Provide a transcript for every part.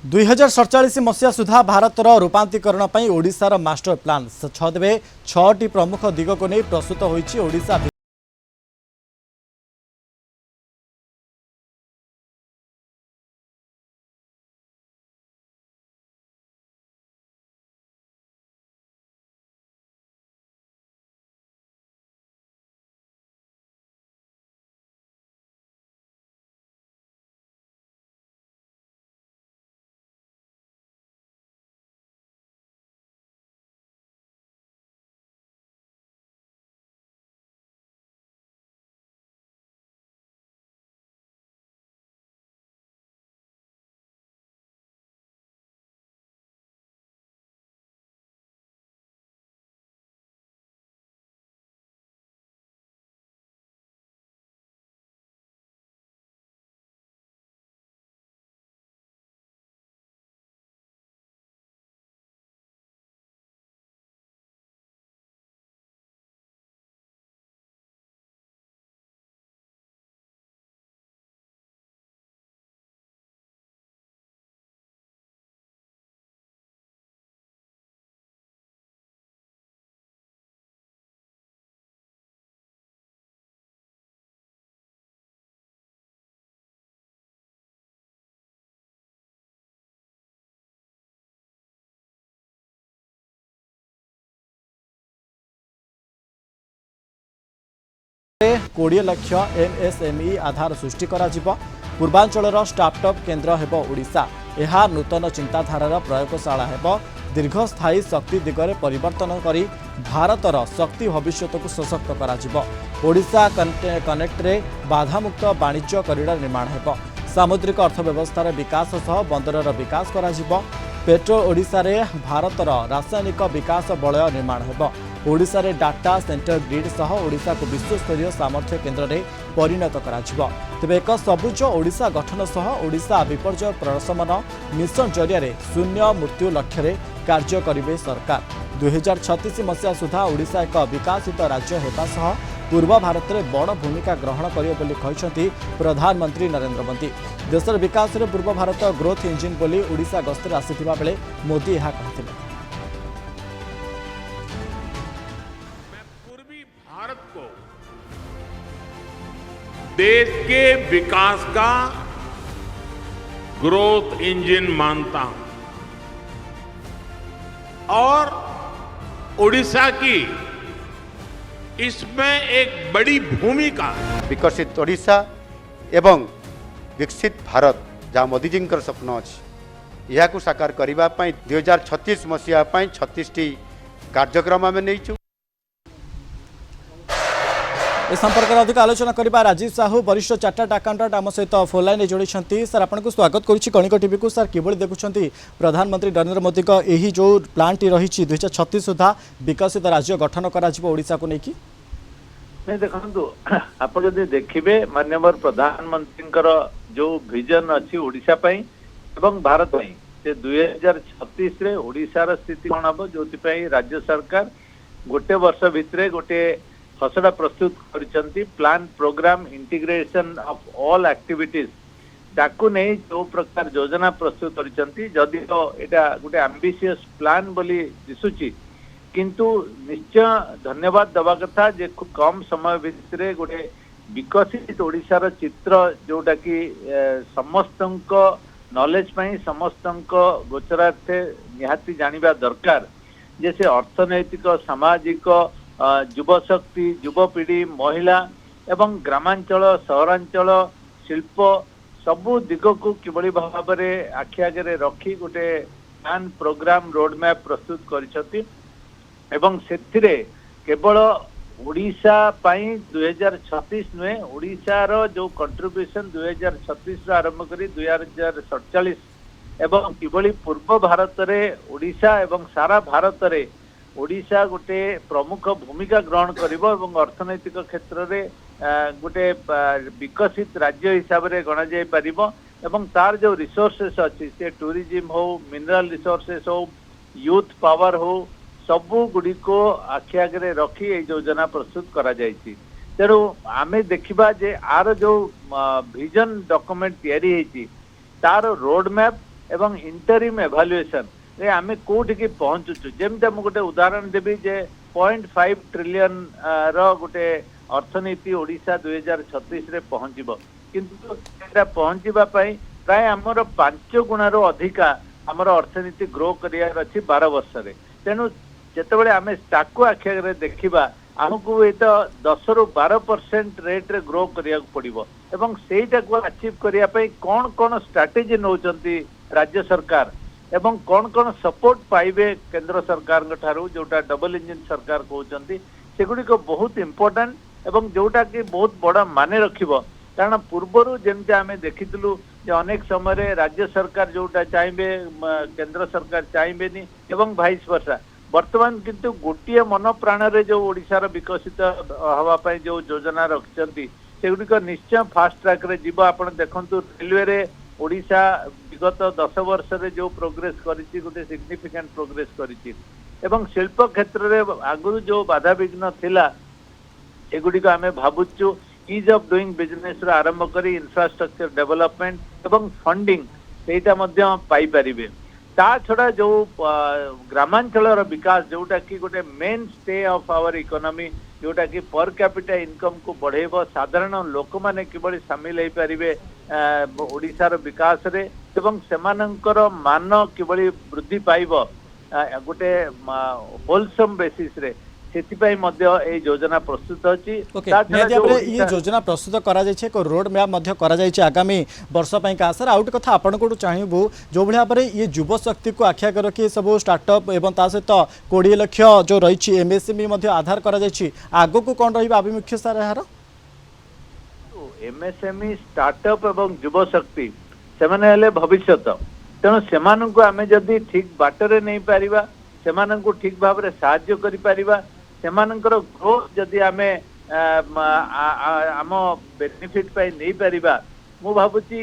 2047 मसीहा सुधा भारतर रूपांतरीकरण पर ओडिशार मास्टर प्लान छदेवे 6टी प्रमुख दिग को नहीं प्रस्तुत होईछि ओडिशा। कोड़े लाख एमएसएमई आधार सृष्टि पूर्वांचल स्टार्टअप केन्द्र हेब ओडिशा। यह नूतन चिंताधारार प्रयोगशाला हेब दीर्घस्थायी शक्ति दिगरे परिवर्तन करी भारतर शक्ति भविष्य को सशक्त करा। ओडिशा कनेक्ट रे बाधामुक्त वाणिज्य कॉरिडोर निर्माण हेब। सामुद्रिक अर्थव्यवस्थार विकास सह बंदरर विकास करा। पेट्रो ओडिशा रे भारतर रासायनिक विकास वलय निर्माण हेब। ओडिशा रे डाटा सेंटर ग्रिड सह ओडिशा को विश्वस्तरीय सामर्थ्य केन्द्र रे परिणत करा। तेबे एक सबुज ओडिशा गठन सह ओडिशा विपर्यय प्रशमन मिशन जरिया शून्य मृत्यु लक्ष्य रे कार्य करिवे सरकार। 2036 मसीहा सुधा ओडिशा एक विकसित राज्य हेबा सह पूर्व भारत में बड़ भूमिका ग्रहण करियो बोली कहिसंती प्रधानमंत्री नरेंद्र मोदी। देशर विकास रे पूर्व भारत ग्रोथ इंजिन बोली ओडिशा गस्तर आसिथिबा बेले मोदी यह कहथिले। पूर्वी भारत को देश के विकास का ग्रोथ इंजन मानता हूं और ओडिशा की इसमें एक बड़ी भूमिका है। विकसित ओडिशा एवं विकसित भारत जहाँ मोदी जी स्वप्न अच्छी यह साकार करने 2036 मसीहा 36टी कार्यक्रम आम नहीं। ए संपर्क में अधिक आलोचना करबा राजीव साहू वरिष्ठ चार्टर्ड अकाउंटेंट आम सहित फोन लाइन जोड़ी। सर आपको स्वागत करुच्ची कणिक टीवी को। सर किभली देखुं प्रधानमंत्री नरेंद्र मोदी का यही जो प्लान टी रही 2036 सुधा विकसित राज्य गठन करा को लेकिन नहीं देखु आप देखिए माननीय प्रधानमंत्री जो विजन अच्छी ओडिशा एवं भारत से 2036 रे ओडिशार स्थिति कौन हम जो राज्य सरकार गोटे वर्ष भितर गोटे खसड़ा प्रस्तुत करिसंती plan programme integration of all activities ताकू नहीं जो प्रकार योजना प्रस्तुत करिसंती जदि तो एटा गोटे एम्बिशियस प्लान बोली दिसुची किंतु निश्चय धन्यवाद दवा कथा जे खूब कम समय भितर गोटे विकसित ओडिशार चित्र जोटा कि समस्त नॉलेज पाई समस्त गोचरार्थे निहाती जानिबा दरकार जे से अर्थनैतिक सामाजिक युवशक्ति युवपीढ़ी महिला एवं ग्रामांचल सहरांचल शिल्प सबू दिग को किभली भाव में आखि आगे रखी गोटे प्लान प्रोग्राम रोड मैप प्रस्तुत करिसंती एवं सेथिरे केवल ओडिशा पाई 2036 नुहे ओडिशार जो कंट्रीब्यूशन 2036 आरंभ करी 2047 एवं किभली पूर्व भारत रे ओडिशा एवं सारा भारत रे ओडिशा गोटे प्रमुख भूमिका ग्रहण करिवो एवं अर्थनैतिक क्षेत्र रे गोटे विकसित राज्य हिसाब से गणा जाय परिबो एवं तार जो रिसोर्सेस अच्छी से टूरिज्म हो मिनरल रिसोर्सेस हो यूथ पावर हो सबू गुड़ी को आखि आगे रखी ये योजना प्रस्तुत करा जायछि। तेणु आमे देखिबा जे आर जो विजन डॉक्यूमेंट तैयारी हेछि तार रोड मैप एवं इंटरिम एभालुएशन रे आमे कोठी की पहुंचुछु जेमते हम गोटे उदाहरण देबी जे 0.5 ट्रिलियन रो गोटे अर्थनीति ओडिशा 2036 रे पहुंचीबो किंतु एटा पहुंचीबा पई प्राय हमर 5 गुणारो अधिका हमर अर्थनीति ग्रो करियार अछि 12 वर्ष रे तेनु जेतेबेले आमे ताकू आखिरे देखिबा हमको ये 10 ରୁ 12% रेट रे ग्रो करिया पड़िबो एवं सेटा को अचीव करिया पई कोन कोन स्ट्रेटजी नौचंती राज्य सरकार एवं कोन कोन सपोर्ट पाइबे केंद्र सरकार ठारू जोटा डबल इंजन सरकार कहउचंती सेगुडी को बहुत इंपोर्टेंट एवं जोटा कि बहुत बड़ा माने रखिबो कारण पूर्वरु जेमते आमे देखितलु जे अनेक समय रे राज्य सरकार जोटा चाइबे केंद्र सरकार चाइबेनी एवं वाइस वर्षा वर्तमान किंतु गोटे मन प्राण रे जो ओडिशार विकसित हवा पाई जो योजना रखिछंती सेगुडी निश्चय फास्ट ट्रैक रे जीव आपण देखंतु रेलवे रे ओडिशा विगत 10 वर्ष रे जो प्रोग्रेस करिछि गोटे सिग्निफिकेंट प्रोग्रेस करिछि एवं शिल्प क्षेत्र रे आगु जो बाधा विघ्न थिला एगुडी को आमे भाबुछु ईज ऑफ डूइंग बिजनेस रो आरंभ करी इंफ्रास्ट्रक्चर डेवलपमेंट एवं फंडिंग सेटा मध्य पाई परिबे ता छड़ा जो ग्रामांचल विकास जोटा कि गोटे mainstay of our economy जोटा कि पर कैपिटा इनकम को बढ़ेबो साधारण लोक माने किबळी शामिल होई परिबे ओडिशार विकास रे एवं सेमानंकर मान किबळी वृद्धि पाइबो गोटे होलसम बेसिस रे सेतिपाई मध्य ए योजना प्रस्तुत अछि ये योजना प्रस्तुत करा जाय छे को रोड मैप मध्य करा जाय छे आगामी वर्ष पई का सर आउट कथा आपण को चाहिबू जो भलिया परे ये युवा शक्ति को आख्या कर के सब स्टार्टअप एवं ता सहित 20 लाख जो रही छी एमएसएमई मध्य आधार करा जाय छी आगो को कोन रहिबा अभिमुख्य सर यार एमएसएमई स्टार्टअप एवं युवा शक्ति सेमाने हेले भविष्यत तेणु सेमानन को आमे जदी ठीक बाटरे नहीं पारिबा सेमानन को ठीक भाव रे सहाय्य करि पारिबा सेमानकर ग्रोथ जदि आमे आम बेनिफिट पाई नहीं पारिबा मु भाबुची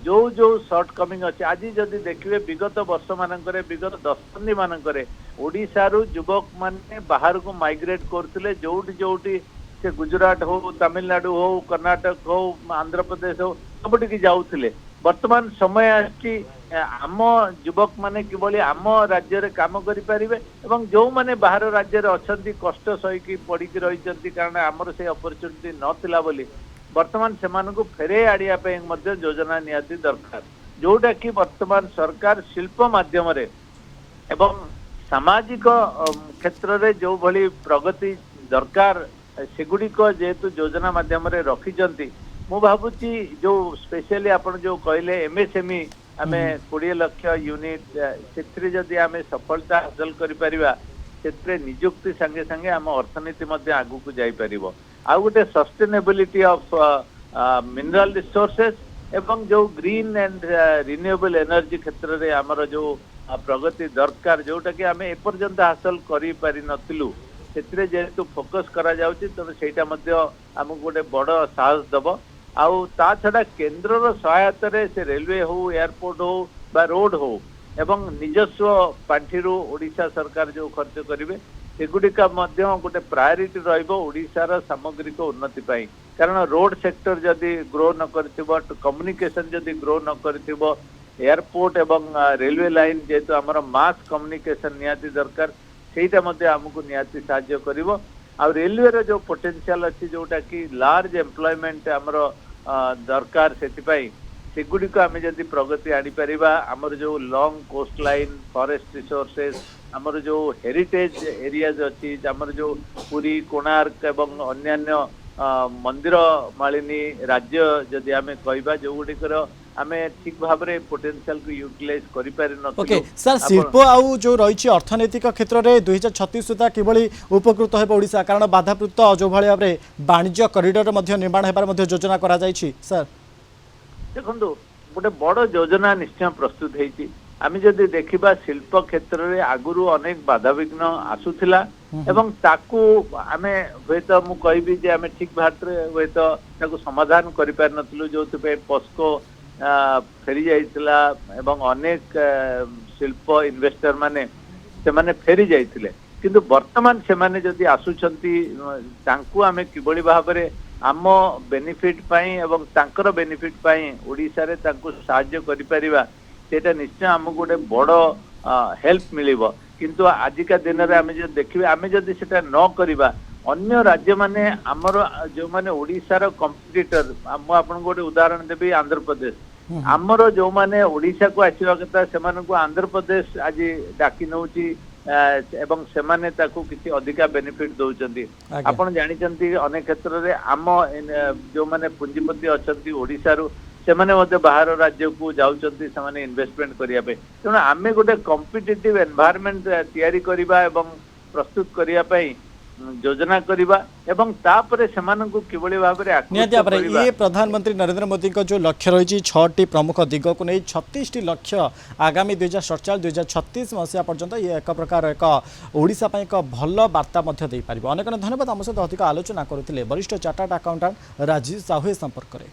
जो जो शॉर्ट कमिंग अछि आज जदि देखिबे विगत वर्ष मानकरे विगत दशंधि मानकरे ओडिसा रु युवक माने बाहर को माइग्रेट करथिले जोटी जोटी से गुजरात हो तमिलनाडु हो कर्नाटक हो आंध्र प्रदेश हो सबटी की जाउथिले वर्तमान समय आछि आम युवक माने किबळी आम राज्य रे काम करि परिबे एवं जो माने बाहर राज्य रे अछंती कष्ट सही की पड़ी की रहिचंती कारण हमर से अपॉर्चुनिटी नथिला बोली वर्तमान सेमान को फेरे आडिया पे मध्य योजना नियाती दरकार जोटा कि वर्तमान सरकार शिल्प माध्यम रे एवं सामाजिक क्षेत्र रे जो भली प्रगति दरकार सेगुडी को जेतु योजना माध्यम रे रखिचंती मु भाबुची जो स्पेशली आपण जो कहले एमएसएमई आमे 20 लाख यूनिट सेत्रे जदी आमे सफलता हासिल करि परिबा सेत्रे नियुक्ति संगे संगे आम अर्थनीति मध्य आगु को जाई परिबो आ गोटे सस्टेनेबिलिटी ऑफ मिनरल रिसोर्सेस एवं जो ग्रीन एंड रिन्यूएबल एनर्जी क्षेत्र रे हमर जो प्रगति दरकार जोटा कि आमे एपर्यंत हासिल करि पारि नथिलु सेत्रे जेतु फोकस करा जाउची त सेटा मध्य हमकु गोटे बड़ साहस दबो आउ ता छड़ा केंद्र सहायता रे से रेलवे हो एयरपोर्ट हो बा रोड हो एवं निजस्व पांठिरू ओडिशा सरकार जो खर्च करिवे सेगुडिका मध्य गोटे प्रायोरिटी रहइबो ओडिशार सामग्रिक उन्नति पाई कारण रोड सेक्टर जदि ग्रो न करथिबो कम्युनिकेशन जदि ग्रो न करथिबो एयरपोर्ट एवं रेलवे लाइन जेतु हमर मास कम्युनिकेशन नियाती दरकार सेटा मध्य हमकु नियाती सहाय्य करिवो आ रेलवे रे जो पोटेंशियल अछि जोटा कि लार्ज एम्प्लॉयमेंट हमर दरकार सेतिपाई सेगुडी को आमे जदि प्रगति आनी परिबा हमर जो long coastline forest resources हमर जो हेरिटेज एरियाज अछि हमर जो पुरी कोणार्क एवं अन्यान्य मंदिर मालिनी राज्य जदि आमे कहबा जो गुडी कर आमे ठीक भाव रे पोटेंशियल को यूटिलाइज करि पारि न ओके सर शिल्प आउ जो रही अर्थनैतिक क्षेत्र रे 2036 सुधा किबळी उपकृत हेबो ओडिसा कारण बाधाप्राप्त जो भଳି भाबरे वाणिज्य कॉरिडोर मध्य निर्माण हेबार मध्य योजना करा जाय छी सर देखंतु गोटे बड़ योजना निश्चय प्रस्तुत हेछि आमे जदि देखिबा शिल्प क्षेत्र रे आगुरु अनेक बाधा विघ्न आसुथिला एवं ताकू आमे होयत मु कहबी जे आमे ठीक भात रे होयत ताकू समाधान करि पार नथलु जोति पे पस्को फेरी जाइतिला एवं अनेक शिल्प इन्वेस्टर माने से माने फेरी जाइतिले किंतु वर्तमान से माने जदि आसुछंती तांकू आमे किबळी भाबरे आम बेनिफिट पाई एवं तांकर बेनिफिट पाई ओडिसा रे तांकू सहाय्य करि परिबा सेटा निश्चय आमको गोटे बड़ हेल्प मिलिबो किंतु आजिका दिन रे आमे जो देखिबे आमे जदि सेटा न करिबा अन्य राज्य माने हमर जो माने ओडिसा रो कॉम्पिटिटर हम आपन गोटे उदाहरण देबी आंध्र प्रदेश हमर जो माने ओडिसा को आसीबा कथा सेमान को आंध्र प्रदेश आज डाकी नउची एवं सेमाने ताकू किसी अधिका बेनिफिट दउचंदी आपण जानि चंती अनेक क्षेत्र रे आम जो माने पूंजीपति अछंती ओडिसा रो सेमाने मध्ये बाहर राज्य को जाउचंती सेमाने इन्वेस्टमेंट करिया पे तेणु आमे गोटे कॉम्पिटिटिव एनवायरनमेंट तयारी करिबा एवं प्रस्तुत करिया पे योजना करिबा एवं तापरे सेमानकु किबळी भाबरे नियति आपरे ये प्रधानमंत्री नरेंद्र मोदी को जो लक्ष्य रही 6टी प्रमुख दिग को नहीं 36टी लक्ष्य आगामी 2047-2036 मसीहा पर्यंत ये एक प्रकार एक ओडिशा पय एक भल वार्ता मध्य दे पारिबो। अनेक धन्यवाद आम सहित अधिक आलोचना करथिले वरिष्ठ चार्टर्ड अकाउंटेंट राजीव साहू संपर्क करे।